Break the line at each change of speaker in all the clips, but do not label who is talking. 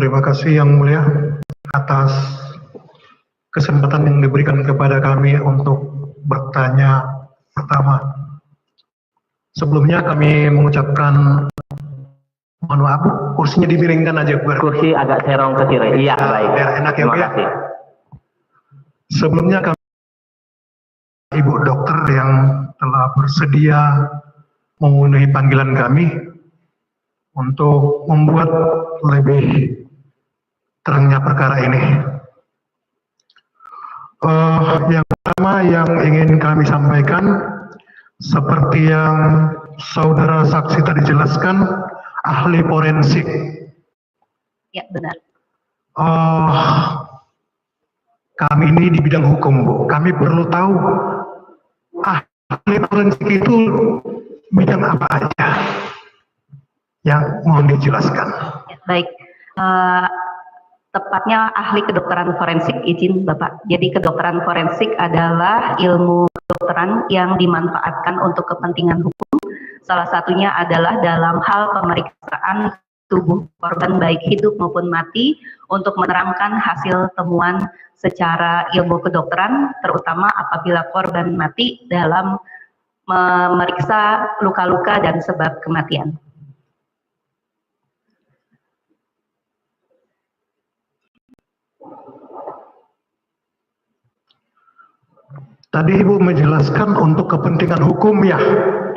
Terima kasih Yang Mulia atas kesempatan yang diberikan kepada kami untuk bertanya pertama. Sebelumnya kami mengucapkan mohon maaf, kursinya dimiringkan aja.
Kursi agak serong ke kiri. Iya, baik.
Biar enak ya, Bu ya.
kasih.
Sebelumnya kami Ibu dokter yang telah bersedia memenuhi panggilan kami untuk membuat lebih terangnya perkara ini. Yang pertama yang ingin kami sampaikan, seperti yang saudara saksi tadi jelaskan, ahli forensik.
Ya, benar.
Kami ini di bidang hukum, Bu. Kami perlu tahu ahli forensik itu bidang apa aja yang mohon dijelaskan.
Ya, baik. Tepatnya ahli kedokteran forensik, izin Bapak. Jadi kedokteran forensik adalah ilmu kedokteran yang dimanfaatkan untuk kepentingan hukum. Salah satunya adalah dalam hal pemeriksaan tubuh korban baik hidup maupun mati untuk menerangkan hasil temuan secara ilmu kedokteran, terutama apabila korban mati dalam memeriksa luka-luka dan sebab kematian.
Tadi Ibu menjelaskan untuk kepentingan hukum ya?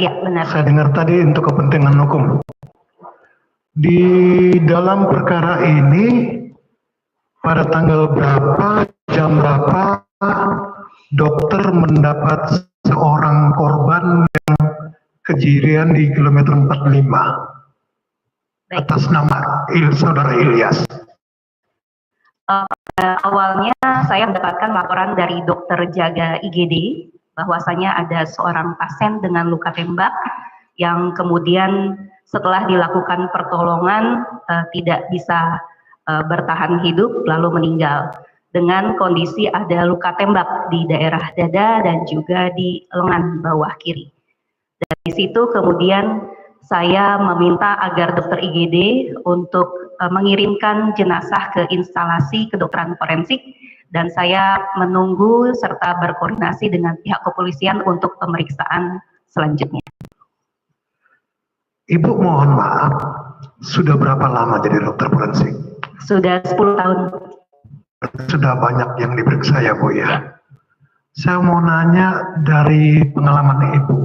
Iya, benar.
Saya dengar tadi untuk kepentingan hukum. Di dalam perkara ini, pada tanggal berapa, jam berapa, dokter mendapat seorang korban yang kejadian di kilometer 45 atas nama saudara Ilyas?
Awalnya saya mendapatkan laporan dari dokter jaga IGD bahwasanya ada seorang pasien dengan luka tembak yang kemudian setelah dilakukan pertolongan tidak bisa bertahan hidup lalu meninggal dengan kondisi ada luka tembak di daerah dada dan juga di lengan bawah kiri. Dari situ kemudian saya meminta agar dokter IGD untuk mengirimkan jenazah ke instalasi kedokteran forensik dan saya menunggu serta berkoordinasi dengan pihak kepolisian untuk pemeriksaan selanjutnya.
Ibu mohon maaf, sudah berapa lama jadi dokter forensik?
Sudah 10 tahun.
Sudah banyak yang diperiksa ya Bu ya? Saya mau nanya dari pengalaman Ibu,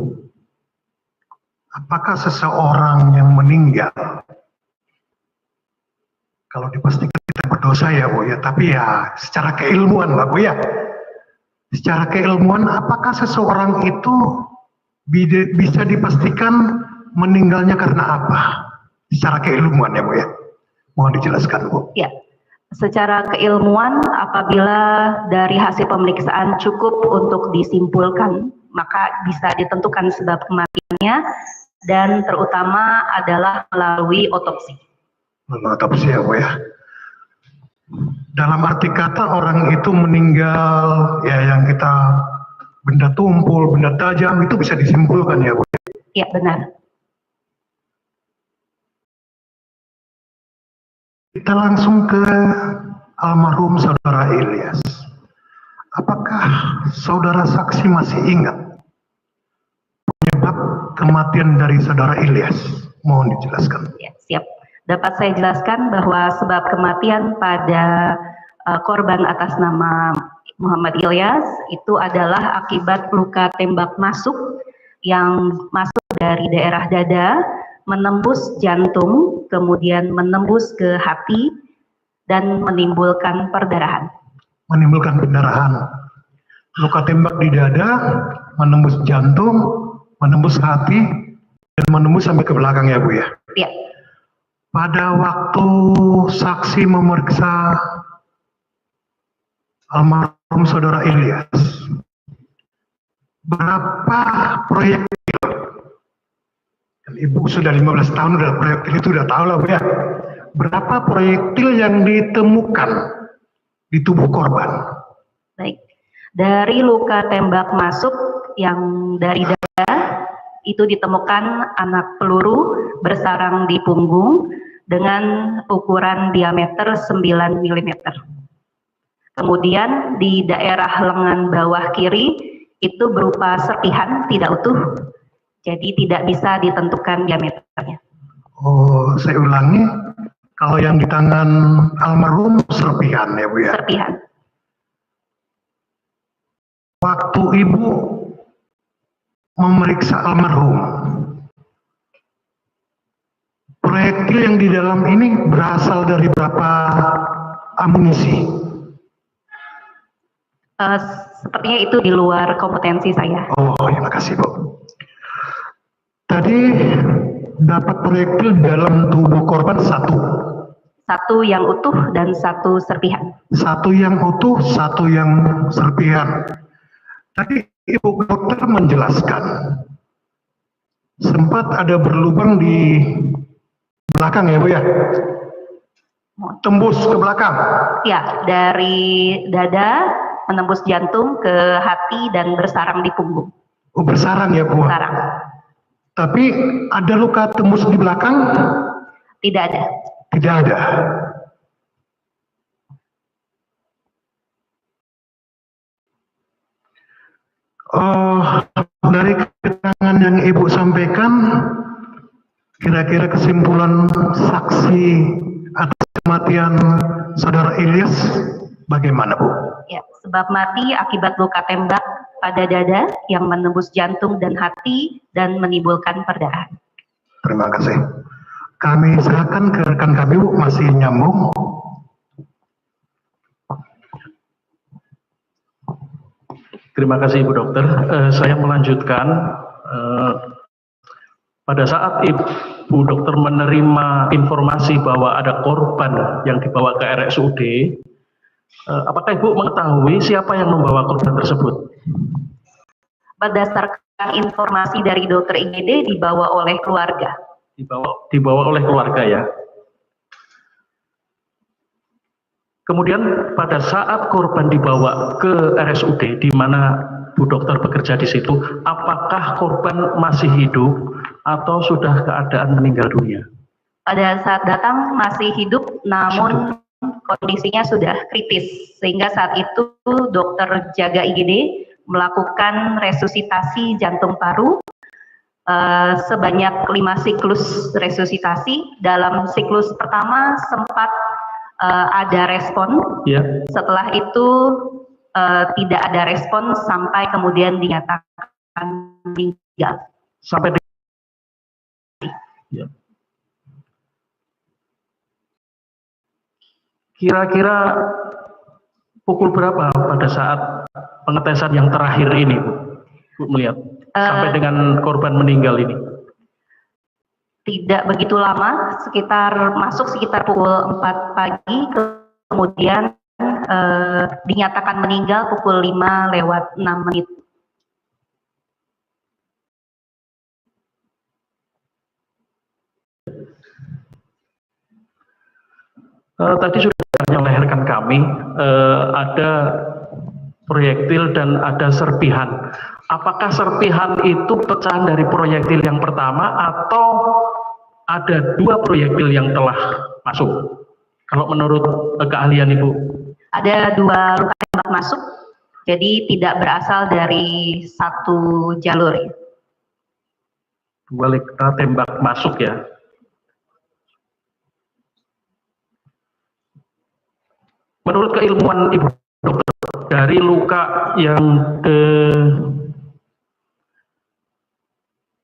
apakah seseorang yang meninggal, kalau dipastikan tidak berdosa ya Bu ya, tapi ya secara keilmuan lah Bu ya, secara keilmuan apakah seseorang itu bisa dipastikan meninggalnya karena apa? Secara keilmuan ya Bu ya, mohon dijelaskan Bu.
Ya, secara keilmuan apabila dari hasil pemeriksaan cukup untuk disimpulkan, maka bisa ditentukan sebab kematiannya dan terutama adalah melalui otopsi.
Otopsi ya Bu ya. Dalam arti kata orang itu meninggal ya yang kita benda tumpul, benda tajam itu bisa disimpulkan ya Bu.
Ya benar.
Kita langsung ke almarhum saudara Ilyas. Apakah saudara saksi masih ingat penyebab kematian dari saudara Ilyas? Mohon dijelaskan.
Ya, siap. Dapat saya jelaskan bahwa sebab kematian pada korban atas nama Muhammad Ilyas itu adalah akibat luka tembak masuk yang masuk dari daerah dada, menembus jantung, kemudian menembus ke hati, dan menimbulkan perdarahan.
Menimbulkan pendarahan. Luka tembak di dada, menembus jantung, menembus hati, dan menembus sampai ke belakang ya Bu ya?
Iya.
Pada waktu saksi memeriksa almarhum saudara Ilyas, berapa proyektil? Dan Ibu sudah 15 tahun udah proyektil itu udah tahu lah Bu ya. Berapa proyektil yang ditemukan di tubuh korban?
Baik. Dari luka tembak masuk yang dari dada itu ditemukan anak peluru bersarang di punggung dengan ukuran diameter 9 mm. Kemudian di daerah lengan bawah kiri itu berupa serpihan tidak utuh, jadi tidak bisa ditentukan diameternya.
Oh, saya ulangi, kalau yang di tangan almarhum serpihan ya Bu ya?
Serpihan.
Waktu Ibu memeriksa almarhum, proyektil yang di dalam ini berasal dari berapa amunisi?
Sepertinya itu di luar kompetensi saya.
Oh, terima kasih Bu. Tadi dapat proyektil dalam tubuh korban satu.
Satu yang utuh dan satu serpihan.
Satu yang utuh, satu yang serpihan. Tadi Ibu dokter menjelaskan sempat ada berlubang di belakang ya Bu ya? Tembus ke belakang?
Ya, dari dada menembus jantung ke hati dan bersarang di punggung.
Oh, bersarang ya Bu?
Bersarang.
Tapi ada luka tembus di belakang?
Tidak ada.
Tidak ada. Dari keterangan yang Ibu sampaikan, kira-kira kesimpulan saksi atas kematian Saudara Ilyas bagaimana Bu?
Ya, sebab mati akibat luka tembak pada dada yang menembus jantung dan hati dan menimbulkan perdarahan.
Terima kasih. Kami serahkan ke rekan kami Bu, masih nyambung.
Terima kasih Ibu Dokter. Saya melanjutkan. Pada saat Ibu Dokter menerima informasi bahwa ada korban yang dibawa ke RSUD, apakah Ibu mengetahui siapa yang membawa korban tersebut?
Berdasarkan informasi dari dokter IGD dibawa oleh keluarga.
Dibawa oleh keluarga ya. Kemudian pada saat korban dibawa ke RSUD di mana Bu Dokter bekerja di situ, apakah korban masih hidup atau sudah keadaan meninggal dunia?
Pada saat datang masih hidup, namun kondisinya sudah kritis, sehingga saat itu dokter jaga IGD melakukan resusitasi jantung paru sebanyak 5 siklus resusitasi. Dalam siklus pertama sempat ada respon,
ya. Setelah
itu tidak ada respon sampai kemudian dinyatakan meninggal.
Sampai ya. Kira-kira pukul berapa pada saat pengetesan yang terakhir ini Bu melihat sampai dengan korban meninggal ini?
Tidak begitu lama, masuk sekitar pukul 4 pagi, kemudian dinyatakan meninggal pukul 5:06.
Tadi sudah menyelehkan kami, ada proyektil dan ada serpihan. Apakah serpihan itu pecahan dari proyektil yang pertama atau ada 2 proyektil yang telah masuk? Kalau menurut keahlian Ibu? Ada
2 luka tembak masuk, jadi tidak berasal dari satu jalur.
2 luka tembak masuk ya. Menurut keilmuan Ibu Dokter, dari luka yang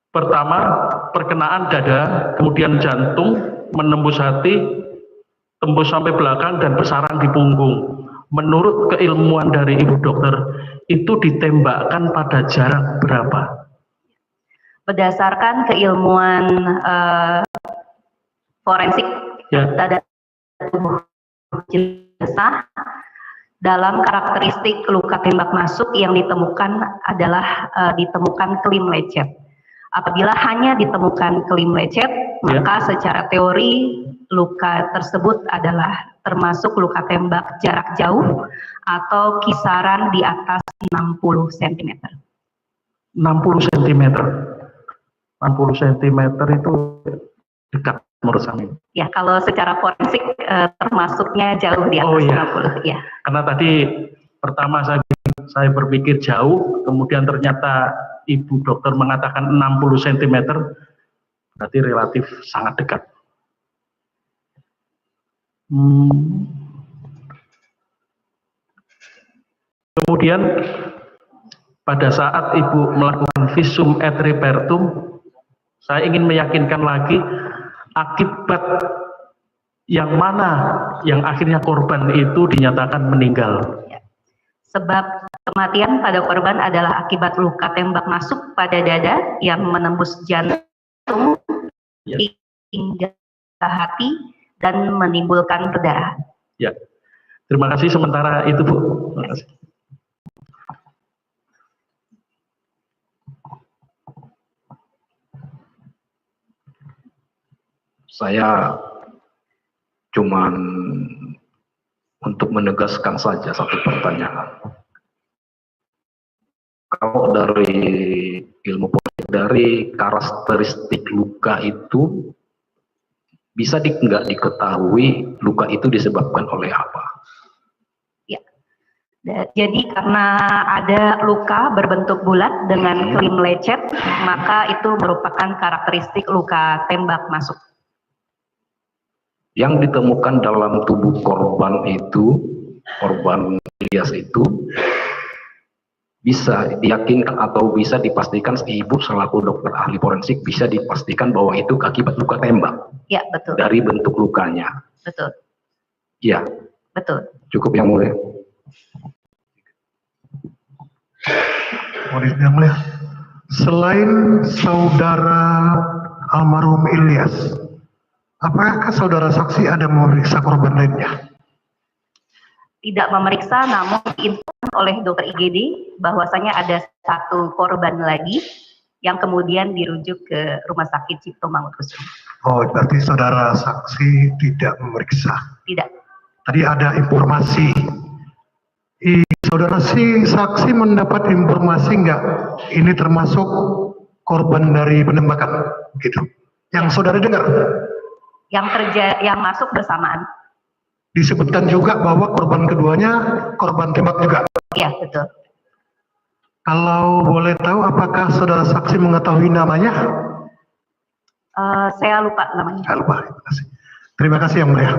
pertama perkenaan dada, kemudian jantung, menembus hati, tembus sampai belakang dan bersarang di punggung. Menurut keilmuan dari Ibu Dokter, itu ditembakkan pada jarak berapa?
Berdasarkan keilmuan forensik
ya.
Dada tubuh jenazah, dalam karakteristik luka tembak masuk yang ditemukan adalah ditemukan kelim lecet. Apabila hanya ditemukan kelim lecet, maka secara teori luka tersebut adalah termasuk luka tembak jarak jauh atau kisaran di atas 60 cm. 60
cm. 60 cm itu dekat menurut saya.
Ya, kalau secara forensik termasuknya jauh di atas
Oh, iya.
50. Ya.
Karena tadi pertama saya berpikir jauh, kemudian ternyata ibu dokter mengatakan 60 cm, berarti relatif sangat dekat. Kemudian pada saat ibu melakukan visum et repertum, saya ingin meyakinkan lagi akibat yang mana yang akhirnya korban itu dinyatakan meninggal.
Ya. Sebab kematian pada korban adalah akibat luka tembak masuk pada dada yang menembus jantung
Ya.
hingga hati dan menimbulkan perdarahan.
Ya, terima kasih sementara itu Bu. Terima kasih.
Saya cuman untuk menegaskan saja satu pertanyaan. Kalau dari ilmu politik, dari karakteristik luka itu bisa nggak diketahui luka itu disebabkan oleh apa?
Ya. Jadi karena ada luka berbentuk bulat dengan klim lecet, maka itu merupakan karakteristik luka tembak masuk.
Yang ditemukan dalam tubuh korban itu, korban Ilyas itu, bisa diyakinkan atau bisa dipastikan ibu selaku dokter ahli forensik bisa dipastikan bahwa itu akibat luka tembak.
Ya, betul.
Dari bentuk lukanya.
Betul.
Iya.
Betul.
Cukup yang mulia.
Yang mulia. Selain saudara almarhum Ilyas, apakah saudara saksi ada memeriksa korban lainnya?
Tidak memeriksa, namun diinformasikan oleh dokter IGD bahwasanya ada satu korban lagi yang kemudian dirujuk ke Rumah Sakit Cipto Mangunkusumo.
Oh, berarti saudara saksi tidak memeriksa.
Tidak.
Tadi ada informasi. Saudara saksi mendapat informasi nggak? Ini termasuk korban dari penembakan, gitu. Yang saudara dengar?
Yang masuk bersamaan.
Disebutkan juga bahwa korban keduanya korban tembak juga.
Iya, betul.
Kalau boleh tahu, apakah saudara saksi mengetahui namanya?
Saya lupa namanya.
Saya lupa. Terima kasih. Terima kasih yang mulia.